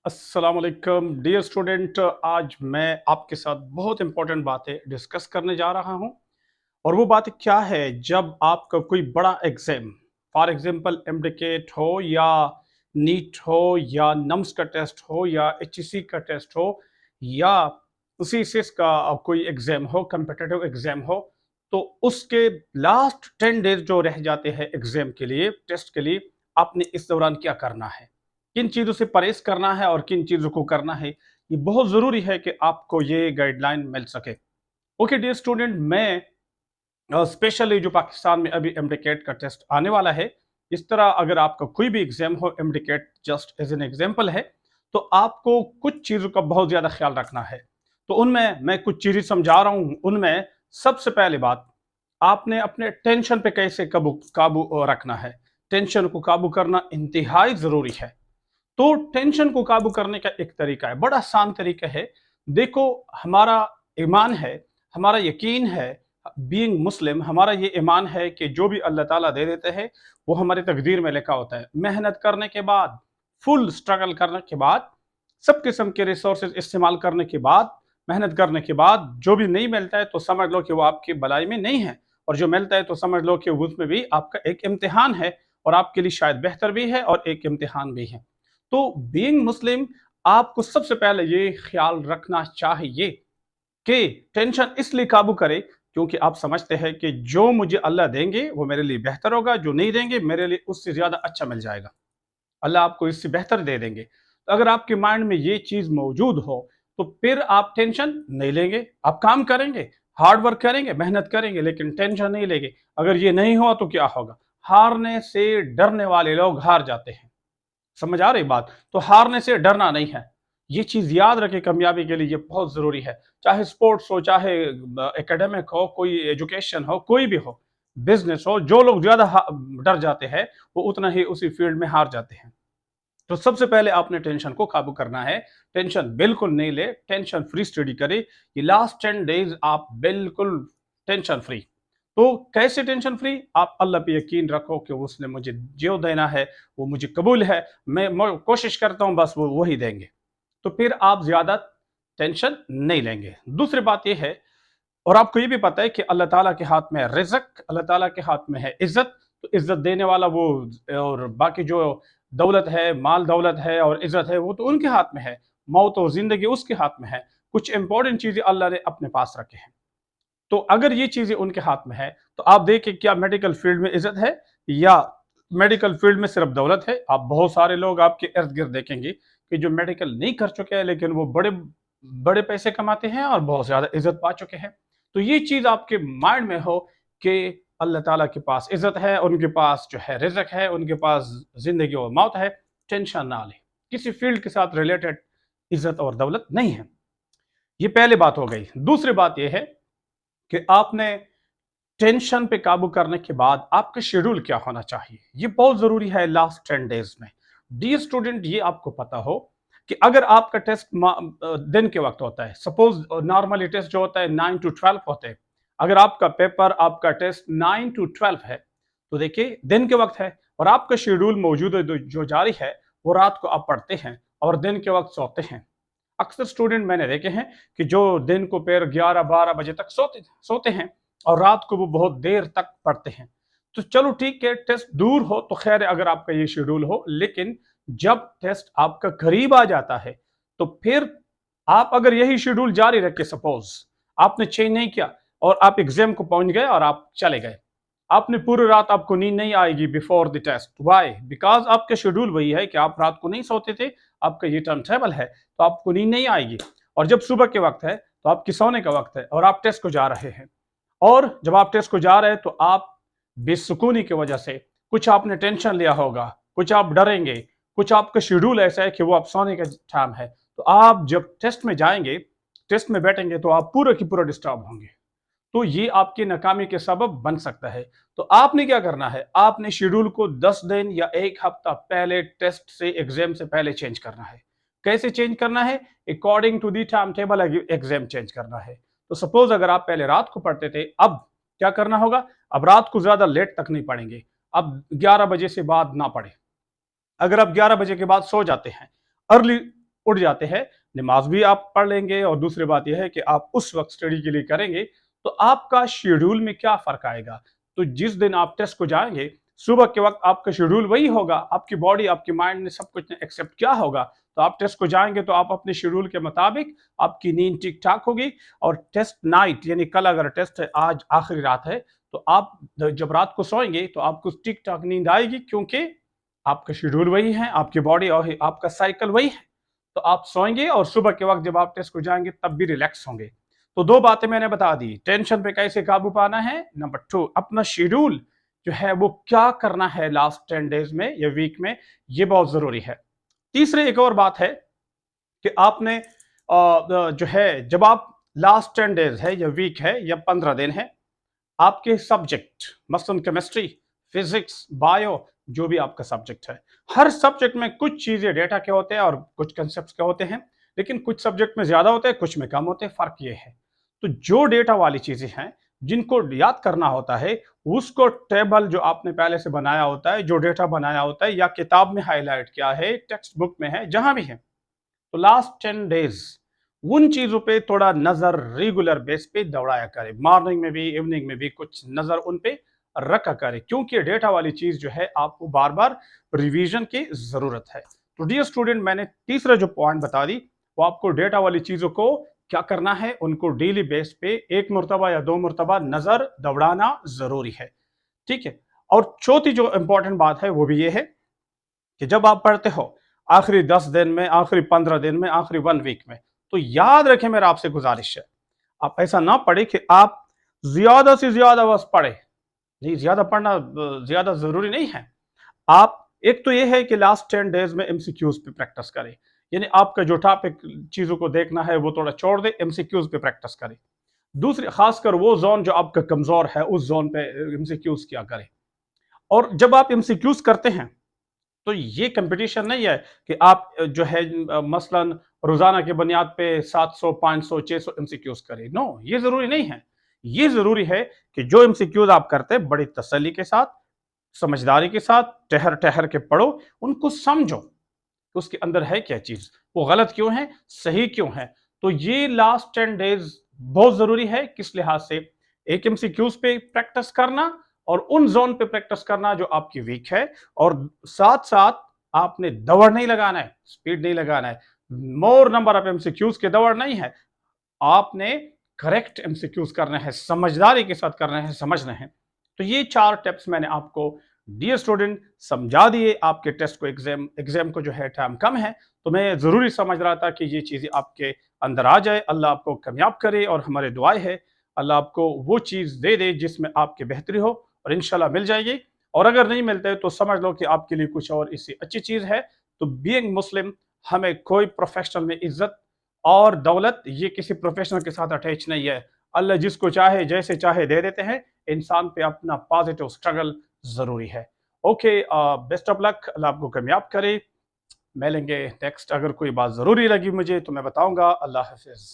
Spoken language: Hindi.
अस्सलाम वालेकुम डियर स्टूडेंट। आज मैं आपके साथ बहुत इंपॉर्टेंट बातें डिस्कस करने जा रहा हूं। और वो बात क्या है, जब आपका कोई बड़ा एग्जाम, फॉर एग्जांपल एमडीकेट हो या नीट हो या नम्स का टेस्ट हो या एचईसी का टेस्ट हो या सीसीएस का कोई एग्जाम हो, कम्पिटिटिव एग्जाम हो, तो उसके लास्ट 10 डेज जो रह जाते हैं एग्जाम के लिए, टेस्ट के लिए, आपने इस दौरान क्या करना है, किन चीज़ों से परहेज करना है और किन चीज़ों को करना है, ये बहुत ज़रूरी है कि आपको ये गाइडलाइन मिल सके। ओके डियर स्टूडेंट, मैं स्पेशली जो पाकिस्तान में अभी एमडीकेट का टेस्ट आने वाला है, इस तरह अगर आपका कोई भी एग्जाम हो, MDCAT just as an example है, तो आपको कुछ चीज़ों का बहुत ज़्यादा ख्याल रखना है। तो उनमें मैं कुछ चीज़ें समझा रहा हूँ। उनमें सबसे पहली बात, आपने अपने टेंशन पे कैसे काबू काबू रखना है। टेंशन को काबू करना इंतहाई ज़रूरी है। तो टेंशन को काबू करने का एक तरीका है, बड़ा आसान तरीका है। देखो, हमारा ईमान है, हमारा यकीन है, बीइंग मुस्लिम, हमारा ये ईमान है कि जो भी अल्लाह ताला दे देते हैं वो हमारी तकदीर में लिखा होता है। मेहनत करने के बाद, फुल स्ट्रगल करने के बाद, सब किस्म के रिसोर्सेज इस्तेमाल करने के बाद, मेहनत करने के बाद जो भी नहीं मिलता है तो समझ लो कि वो आपकी भलाई में नहीं है, और जो मिलता है तो समझ लो कि उसमें भी आपका एक इम्तिहान है, और आपके लिए शायद बेहतर भी है और एक इम्तिहान भी है। तो बीइंग मुस्लिम, आपको सबसे पहले ये ख्याल रखना चाहिए कि टेंशन इसलिए काबू करे क्योंकि आप समझते हैं कि जो मुझे अल्लाह देंगे वो मेरे लिए बेहतर होगा, जो नहीं देंगे मेरे लिए उससे ज्यादा अच्छा मिल जाएगा। अल्लाह आपको इससे बेहतर दे देंगे। तो अगर आपके माइंड में ये चीज मौजूद हो तो फिर आप टेंशन नहीं लेंगे, आप काम करेंगे, हार्ड वर्क करेंगे, मेहनत करेंगे, लेकिन टेंशन नहीं लेंगे। अगर ये नहीं हुआ तो क्या होगा? हारने से डरने वाले लोग हार जाते हैं। समझ आ रही बात? तो हारने से डरना नहीं है। ये चीज याद रखें, कामयाबी के लिए ये बहुत जरूरी है। चाहे स्पोर्ट्स हो, चाहे एकेडमिक हो, कोई एजुकेशन हो, कोई भी हो, बिजनेस हो, जो लोग ज्यादा डर जाते हैं वो उतना ही उसी फील्ड में हार जाते हैं। तो सबसे पहले आपने टेंशन को काबू करना है। टेंशन बिल्कुल नहीं ले, टेंशन फ्री स्टडी करे। ये लास्ट 10 डेज आप बिल्कुल टेंशन फ्री। तो कैसे टेंशन फ्री? आप अल्लाह पे यकीन रखो कि उसने मुझे जो देना है वो मुझे कबूल है। मैं कोशिश करता हूं, बस वो वही देंगे। तो फिर आप ज्यादा टेंशन नहीं लेंगे। दूसरी बात यह है, और आपको ये भी पता है कि अल्लाह ताला के हाथ में है रिज़्क, अल्लाह ताला के हाथ में है इज्जत। तो इज्जत देने वाला वो, और बाकी जो दौलत है, माल दौलत है और इज्जत है, वो तो उनके हाथ में है। मौत और जिंदगी उसके हाथ में है। कुछ इंपॉर्टेंट चीजें अल्लाह ने अपने पास रखे हैं। तो अगर ये चीजें उनके हाथ में है, तो आप देखें क्या मेडिकल फील्ड में इज्जत है या मेडिकल फील्ड में सिर्फ दौलत है। आप बहुत सारे लोग आपके इर्द गिर्द देखेंगे कि जो मेडिकल नहीं कर चुके हैं लेकिन वो बड़े बड़े पैसे कमाते हैं और बहुत ज्यादा इज्जत पा चुके हैं। तो ये चीज आपके माइंड में हो कि अल्लाह ताला के पास इज्जत है, उनके पास जो है रिज़्क है, उनके पास जिंदगी और मौत है। टेंशन ना ले, किसी फील्ड के साथ रिलेटेड इज्जत और दौलत नहीं है। ये पहली बात हो गई। दूसरी बात यह है कि आपने टेंशन पे काबू करने के बाद आपका शेड्यूल क्या होना चाहिए, ये बहुत जरूरी है लास्ट 10 डेज में। डियर स्टूडेंट, ये आपको पता हो कि अगर आपका टेस्ट दिन के वक्त होता है, सपोज नॉर्मली टेस्ट जो होता है 9 to 12 होते हैं। अगर आपका पेपर, आपका टेस्ट 9 to 12 है, तो देखिए दिन के वक्त है और आपका शेड्यूल मौजूद है, जो जारी है वो रात को आप पढ़ते हैं और दिन के वक्त सोते हैं। अक्सर स्टूडेंट मैंने देखे हैं कि जो दिन को फिर 11-12 बजे तक सोते सोते हैं और रात को वो बहुत देर तक पढ़ते हैं। तो चलो ठीक है, टेस्ट दूर हो तो खैर है अगर आपका ये शेड्यूल हो, लेकिन जब टेस्ट आपका करीब आ जाता है तो फिर आप अगर यही शेड्यूल जारी रखे, सपोज आपने चेंज नहीं किया और आप एग्जाम को पहुंच गए और आप चले गए, आपने पूरी रात, आपको नींद नहीं आएगी before the test. Why? Because आपका शेड्यूल वही है कि आप रात को नहीं सोते थे, आपका ये टाइम टेबल है, तो आपको नींद नहीं आएगी। और जब सुबह के वक्त है तो आपकी सोने का वक्त है और आप टेस्ट को जा रहे हैं। और जब आप टेस्ट को जा रहे हैं तो आप बेसुकूनी की वजह से, कुछ आपने टेंशन लिया होगा, कुछ आप डरेंगे, कुछ आपका शेड्यूल ऐसा है कि वो आप सोने का टाइम है, तो आप जब टेस्ट में जाएंगे, टेस्ट में बैठेंगे, तो आप पूरा की पूरा डिस्टर्ब होंगे। तो ये आपकी नाकामी के सबब बन सकता है। तो आपने क्या करना है, आपने शेड्यूल को 10 दिन या एक हफ्ता पहले, टेस्ट से, एग्जाम से पहले चेंज करना है। कैसे चेंज करना है? According to the time table exam change करना है। तो सपोज अगर आप पहले रात को पढ़ते थे, अब क्या करना होगा? अब रात को ज्यादा लेट तक नहीं पढ़ेंगे। अब 11 बजे से बाद ना पढ़े। अगर आप 11 बजे के बाद सो जाते हैं, अर्ली उठ जाते हैं, नमाज भी आप पढ़ लेंगे और दूसरी बात यह है कि आप उस वक्त स्टडी के लिए करेंगे, तो आपका शेड्यूल में क्या फ़र्क आएगा? तो जिस दिन आप टेस्ट को जाएँगे, सुबह के वक़्त आपका शेड्यूल वही होगा, आपकी बॉडी, आपके माइंड ने सब कुछ ने एक्सेप्ट किया होगा, तो आप टेस्ट को जाएँगे तो आप अपने शेड्यूल के मुताबिक आपकी नींद ठीक-ठाक होगी और टेस्ट नाइट यानी कल अगर टेस्ट है, आज आखिरी रात है, तो आप जब रात को सोएँगे तो आपको ठीक-ठाक नींद आएगी क्योंकि आपका शेड्यूल वही है, आपकी बॉडी और आपका साइकिल वही है। तो आप सोएँगे और सुबह के वक़्त जब आप टेस्ट को जाएँगे तब भी रिलैक्स होंगे। तो 2 बातें मैंने बता दी, टेंशन पे कैसे काबू पाना है, नंबर 2 अपना शेड्यूल जो है वो क्या करना है लास्ट 10 डेज़ में या वीक में, ये बहुत ज़रूरी है। तीसरी एक और बात है कि आपने जो है जब आप लास्ट 10 डेज़ है या वीक है या 15 दिन है, आपके सब्जेक्ट मसलन केमिस्ट्री, फिजिक्स, बायो जो भी आपका सब्जेक्ट है, हर सब्जेक्ट में कुछ चीज़ें डेटा के होते हैं और कुछ कांसेप्ट्स के होते हैं, लेकिन कुछ सब्जेक्ट में ज़्यादा होते हैं, कुछ में कम होते हैं, फ़र्क ये है। तो जो डेटा वाली चीज़ें हैं, जिनको याद करना होता है, उसको टेबल जो आपने पहले से बनाया होता है, जो डेटा बनाया होता है या किताब में हाइलाइट किया है, टेक्स्ट बुक में है, जहाँ भी है, तो लास्ट 10 डेज उन चीजों पे थोड़ा नजर रेगुलर बेस पे दौड़ाया करे, मॉर्निंग में भी इवनिंग में भी कुछ नजर उन पे रखा करे, क्योंकि डेटा वाली चीज जो है आपको बार बार रिवीजन की जरूरत है। तो डियर स्टूडेंट, मैंने तीसरा जो पॉइंट बता दी वो आपको डेटा वाली चीजों को क्या करना है, उनको डेली बेस पे एक मरतबा या 2 मरतबा नजर दौड़ाना जरूरी है। ठीक है। और चौथी जो इंपॉर्टेंट बात है वो भी ये है कि जब आप पढ़ते हो आखिरी 10 दिन में, आखिरी 15 दिन में, आखिरी 1 वीक में, तो याद रखें, मेरा आपसे गुजारिश है, आप ऐसा ना पढ़े कि आप ज्यादा से ज्यादा बस पढ़े। नहीं, ज्यादा पढ़ना ज्यादा जरूरी नहीं है। आप एक तो ये है कि लास्ट 10 डेज में एमसीक्यूज पे प्रैक्टिस करें, यानी आपका जो टॉपिक चीजों को देखना है वो थोड़ा छोड़ दे, एमसीक्यूज पे प्रैक्टिस करें। दूसरी, खासकर वो जोन जो आपका कमजोर है उस जोन पे एमसीक्यूज किया करें। और जब आप एमसीक्यूज करते हैं तो ये कंपटीशन नहीं है कि आप जो है मसलन रोजाना की बुनियाद पे 700, 500, 600 एमसीक्यूज करें। नो, ये जरूरी नहीं है। ये जरूरी है कि जो एमसीक्यूज आप करते हैं बड़ी तसल्ली के साथ, समझदारी के साथ, ठहर ठहर के पढ़ो, उनको समझो कि उसके अंदर है क्या चीज, वो गलत क्यों है, सही क्यों है। तो ये लास्ट 10 डेज बहुत जरूरी है। किस लिहाज से? एक एमसीक्यूज पे प्रैक्टिस करना और उन जोन पे प्रैक्टिस करना जो आपकी वीक है, और साथ साथ आपने दौड़ नहीं लगाना है, स्पीड नहीं लगाना है, मोर नंबर ऑफ एमसीक्यूज के दौड़ नहीं है, आपने करेक्ट एमसीक्यूज करना है, समझदारी के साथ करना है, समझना है। तो ये 4 टिप्स मैंने आपको डियर स्टूडेंट समझा दिए। आपके टेस्ट को एग्जाम एग्जाम को जो है टाइम कम है, तो मैं जरूरी समझ रहा था कि ये चीजें आपके अंदर आ जाए। अल्लाह आपको कामयाब करे और हमारे दुआएं है अल्लाह आपको वो चीज दे दे जिसमें आपकी बेहतरी हो, और इंशाल्लाह मिल जाएगी। और अगर नहीं मिलते तो समझ लो कि आपके लिए कुछ और इससे अच्छी चीज है। तो बीइंग मुस्लिम, हमें कोई प्रोफेशनल में इज्जत और दौलत ये किसी प्रोफेशनल के साथ अटैच नहीं है। अल्लाह जिसको चाहे जैसे चाहे दे देते हैं। इंसान पे अपना पॉजिटिव स्ट्रगल जरूरी है। ओके, बेस्ट ऑफ लक, अल्लाह आपको कामयाब करे। मिलेंगे नेक्स्ट। अगर कोई बात जरूरी लगी मुझे तो मैं बताऊंगा। अल्लाह हाफिज।